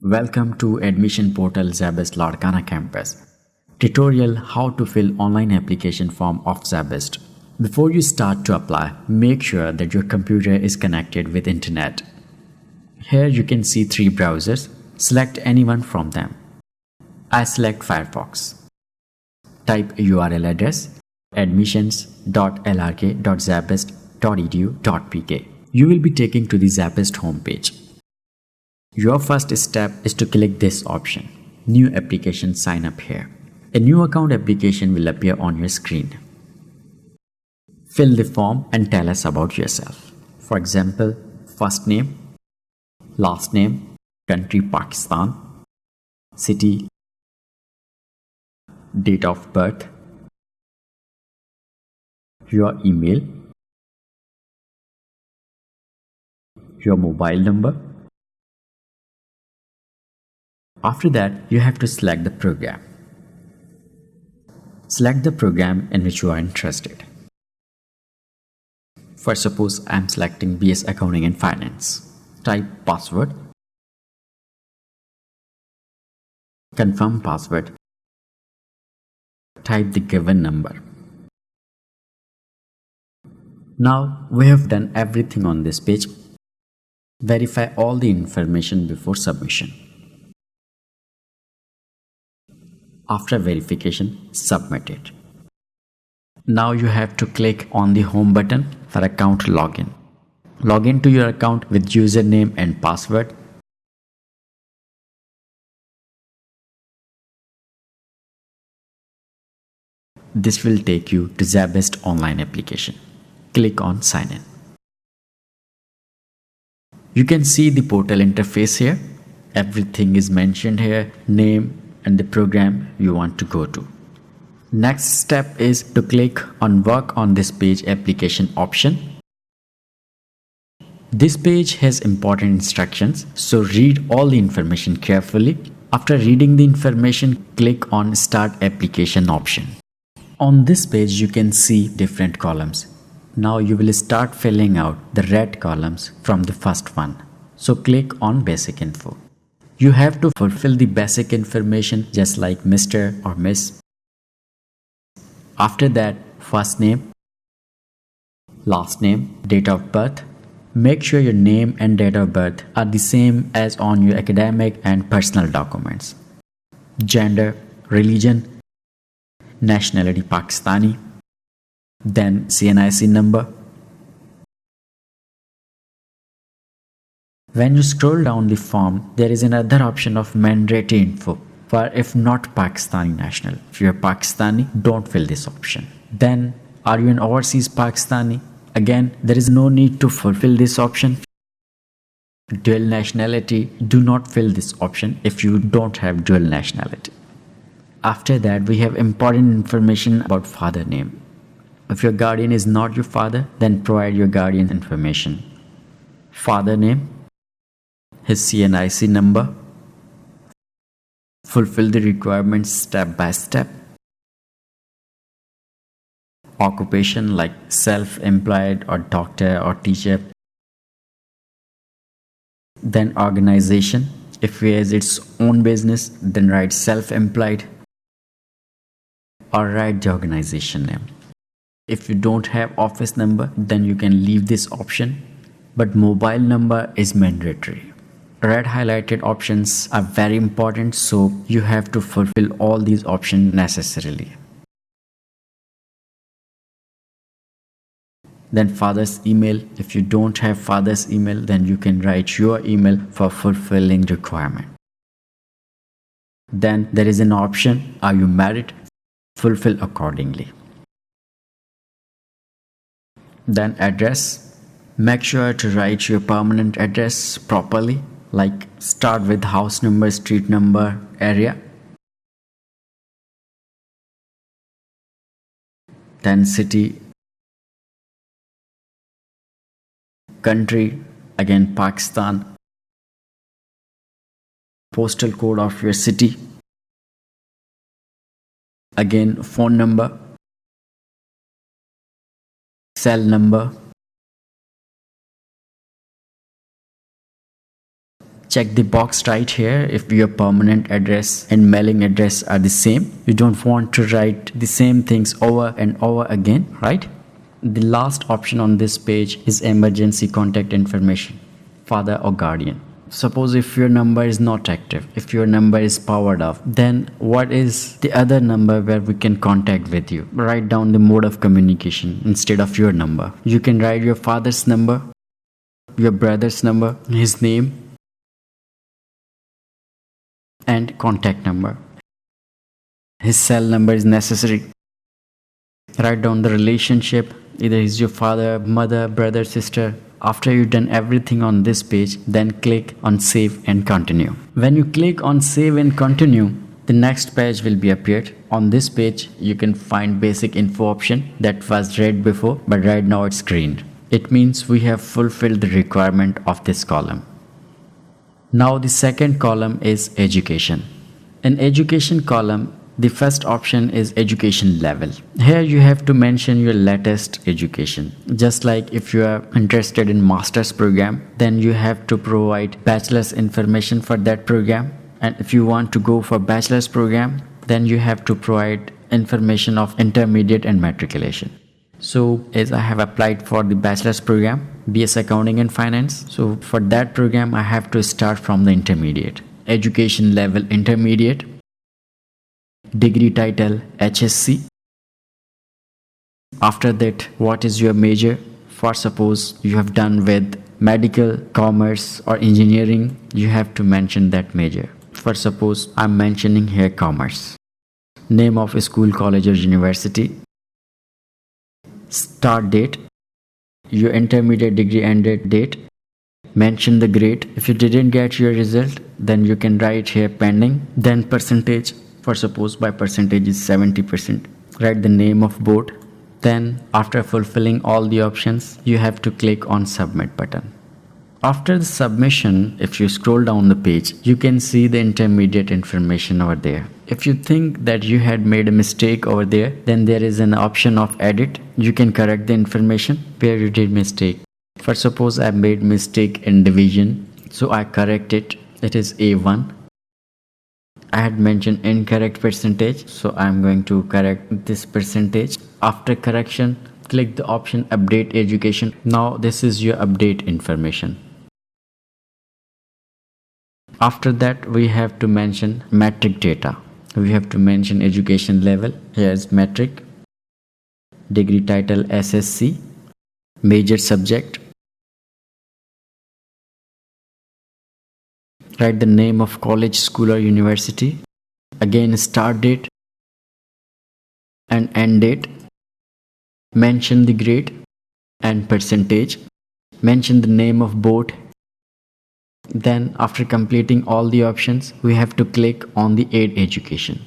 Welcome to Admission Portal Zabest Larkana Campus. Tutorial how to fill online application form of Zabest. Before you start to apply, make sure that your computer is connected with internet. Here you can see 3 browsers. Select any one from them. I select Firefox. Type URL address admissions.lrk.zabest.edu.pk. You will be taken to the Zabest homepage. Your first step is to click this option, New Application Sign Up here. A new account application will appear on your screen. Fill the form and tell us about yourself. For example, first name, last name, country Pakistan, city, date of birth, your email, your mobile number. After that, you have to select the program. Select the program in which you are interested. For suppose I am selecting BS Accounting and Finance. Type password. Confirm password. Type the given number. Now we have done everything on this page. Verify all the information before submission. After verification, submit it. Now you have to click on the home button for account login. Log into your account with username and password. This will take you to Zabest online application. Click on sign in. You can see the portal interface here. Everything is mentioned here, name and the program you want to go to. Next step is to click on work on this page application option. This page has important instructions, so read all the information carefully. After reading the information, click on start application option. On this page you can see different columns. Now you will start filling out the red columns from the first one. So click on basic info. You have to fulfill the basic information just like Mr. or Miss. After that, first name, last name, date of birth. Make sure your name and date of birth are the same as on your academic and personal documents. Gender, religion, nationality Pakistani, then Sceince number. When you scroll down the form, there is another option of mandatory info for if not Pakistani national. If you are Pakistani, don't fill this option. Then, are you an overseas Pakistani? Again, there is no need to fulfill this option. Dual nationality, do not fill this option if you don't have dual nationality. After that, we have important information about father name. If your guardian is not your father, then provide your guardian information. Father name, his Sceince number. Fulfill the requirements step by step. Occupation like self-employed or doctor or teacher. Then organization. If he has its own business, then write self-employed or write the organization name. If you don't have office number, then you can leave this option, but mobile number is mandatory. Red highlighted options are very important, so you have to fulfill all these options necessarily. Then father's email. If you don't have father's email, then you can write your email for fulfilling requirement. Then there is an option, are you married? Fulfill accordingly. Then address. Make sure to write your permanent address properly, like start with house number, street number, area. Then city, country, again Pakistan, postal code of your city, again phone number, cell number, check the box right here if your permanent address and mailing address are the same. You don't want to write the same things over and over again, right? The last option on this page is emergency contact information, father or guardian. Suppose if your number is not active, if your number is powered off, then what is the other number where we can contact with you? Write down the mode of communication instead of your number. You can write your father's number, your brother's number, his name, and contact number. His cell number is necessary. Write down the relationship, either he's your father, mother, brother, sister. After you've done everything on this page, then click on save and continue. When you click on save and continue, the next page will be appeared. On this page, you can find basic info option that was red before, but right now it's green. It means we have fulfilled the requirement of this column. Now the second column is education. In education column, the first option is education level. Here you have to mention your latest education. Just like if you are interested in master's program, then you have to provide bachelor's information for that program. And if you want to go for bachelor's program, then you have to provide information of intermediate and matriculation. So as I have applied for the bachelor's program, BS Accounting and Finance. So for that program, I have to start from the intermediate. Education level intermediate. Degree title HSC. After that, what is your major? For suppose you have done with medical, commerce or engineering, you have to mention that major. For suppose I'm mentioning here commerce. Name of a school, college or university. Start date. Your intermediate degree ended date. Mention the grade. If you didn't get your result, then you can write here pending. Then percentage. For suppose by percentage is 70%. Write the name of board. Then after fulfilling all the options, you have to click on submit button. After the submission, if you scroll down the page, you can see the intermediate information over there. If you think that you had made a mistake over there, then there is an option of edit. You can correct the information where you did mistake. For suppose I made mistake in division, so I correct it. It is A1. I had mentioned incorrect percentage, so I am going to correct this percentage. After correction, click the option update education. Now this is your update information. After that, we have to mention metric data. We have to mention education level. Here is metric. Degree title SSC. Major subject. Write the name of college, school or university. Again, start date and end date. Mention the grade and percentage. Mention the name of board. Then after completing all the options, we have to click on the aid education.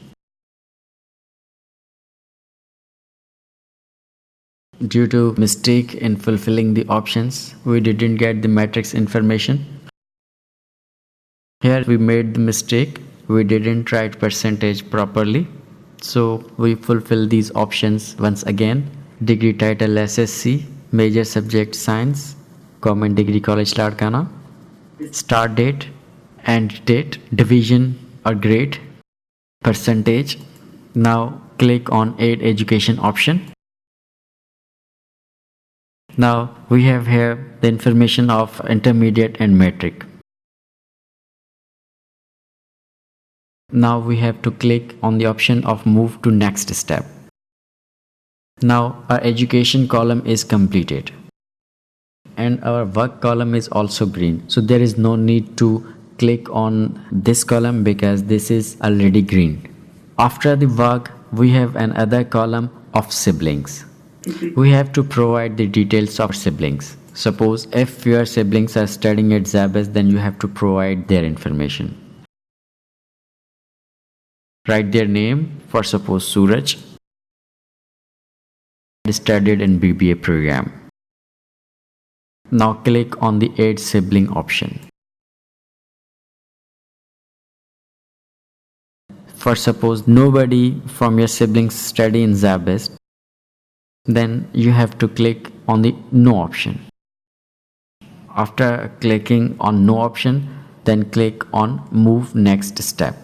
Due to mistake in fulfilling the options, we didn't get the matrix information. Here we made the mistake. We didn't write percentage properly. So we fulfill these options once again. Degree title SSC, major subject Sceince, Common Degree College Larkana, start date, end date, division or grade, percentage. Now click on aid education option. Now we have here the information of intermediate and metric. Now we have to click on the option of move to next step. Now our education column is completed and our work column is also green. So there is no need to click on this column because this is already green. After the work, we have another column of siblings. We have to provide the details of siblings. Suppose if your siblings are studying at Zabas, then you have to provide their information. Write their name. For suppose Suraj studied in BBA program. Now click on the add sibling option. For suppose nobody from your siblings study in Zabas, then you have to click on the no option. After clicking on no option, then click on move next step.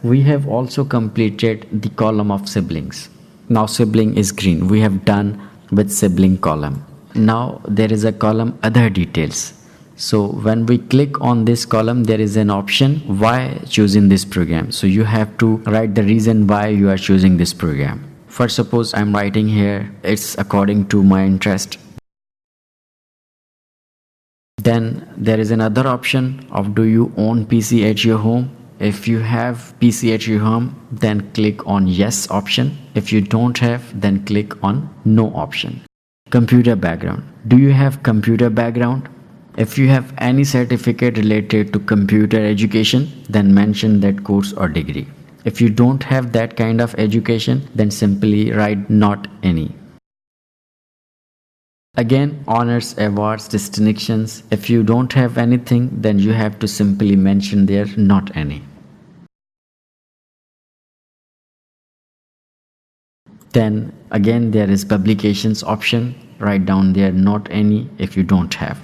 We have also completed the column of siblings. Now sibling is green. We have done with sibling column. Now there is a column other details. So when we click on this column, there is an option why choosing this program. So you have to write the reason why you are choosing this program. For suppose I'm writing here, it's according to my interest. Then there is another option of do you own PC at your home. If you have PC at your home, then click on yes option. If you don't have, then click on no option. Computer background. Do you have computer background? If you have any certificate related to computer education, then mention that course or degree. If you don't have that kind of education, then simply write not any. Again, honors, awards, distinctions. If you don't have anything, then you have to simply mention there not any. Then again there is publications option. Write down there not any if you don't have.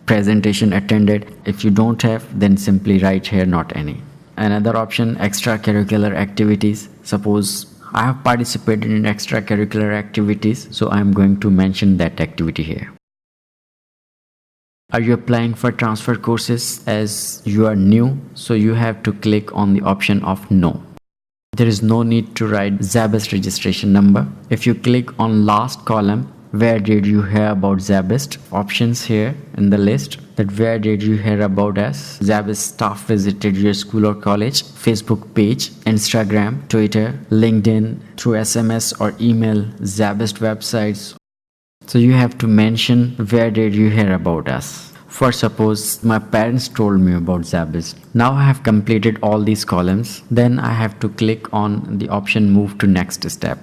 Presentation attended. If you don't have, then simply write here not any. Another option, extracurricular activities. Suppose I have participated in extracurricular activities, so I am going to mention that activity here. Are you applying for transfer courses? As you are new, so you have to click on the option of no. There is no need to write Zabest registration number. If you click on last column, where did you hear about Zabest? Options here in the list, that where did you hear about us? Zabest staff visited your school or college, Facebook page, Instagram, Twitter, LinkedIn, through SMS or email, Zabest websites. So you have to mention where did you hear about us. For suppose my parents told me about Zabest. Now I have completed all these columns. Then I have to click on the option move to next step.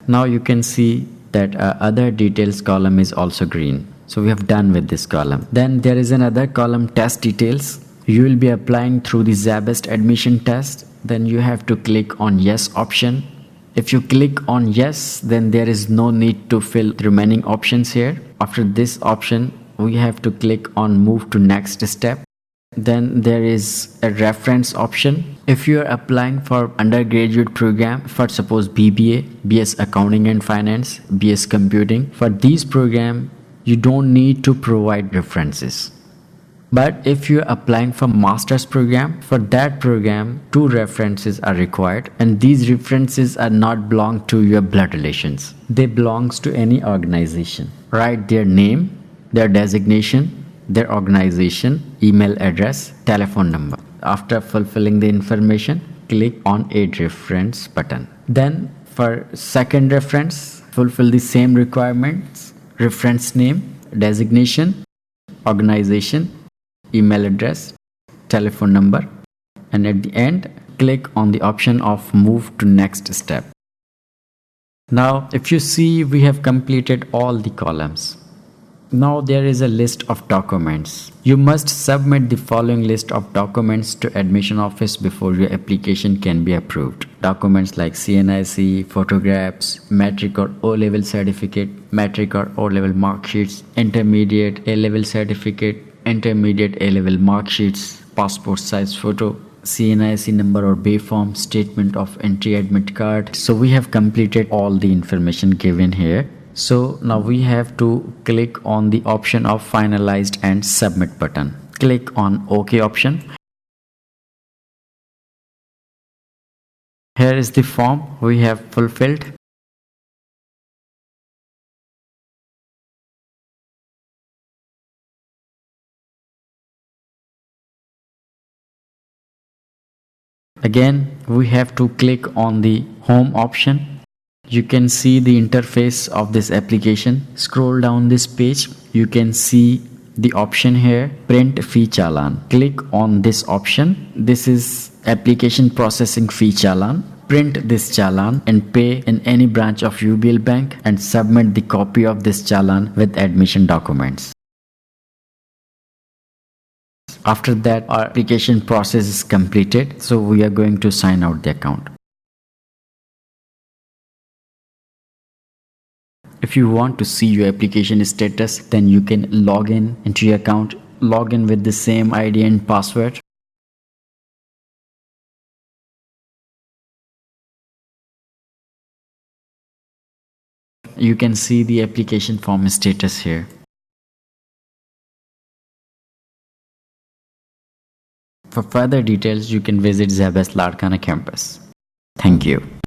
Now you can see that other details column is also green. So we have done with this column. Then there is another column, test details. You will be applying through the Zabest admission test. Then you have to click on yes option. If you click on yes, then there is no need to fill the remaining options here. After this option, we have to click on move to next step. Then there is a reference option. If you are applying for undergraduate program, for suppose BBA, BS Accounting and Finance, BS Computing, for these program you don't need to provide references. But if you are applying for master's program, for that program 2 references are required, and these references are not belong to your blood relations. They belongs to any organization. Write their name, their designation, their organization, email address, telephone number. After fulfilling the information, click on add reference button. Then for second reference, fulfill the same requirements, reference name, designation, organization, email address, telephone number, and at the end click on the option of move to next step. Now if you see, we have completed all the columns. Now there is a list of documents. You must submit the following list of documents to admission office before your application can be approved. Documents like Sceince, photographs, matric or O-level certificate, matric or O-level mark sheets, intermediate A-level certificate, intermediate A-level mark sheets, passport size photo, Sceince number or bay form, statement of entry admit card. So we have completed all the information given here. So now we have to click on the option of finalized and submit button. Click on OK option. Here is the form we have fulfilled. Again, we have to click on the home option. You can see the interface of this application. Scroll down this page. You can see the option here, print fee challan. Click on this option. This is application processing fee challan. Print this challan and pay in any branch of UBL bank and submit the copy of this challan with admission documents. After that, our application process is completed. So we are going to sign out the account. If you want to see your application status, then you can log in into your account. log in with the same ID and password. You can see the application form status here. For further details, you can visit Zabas Larkana campus. Thank you.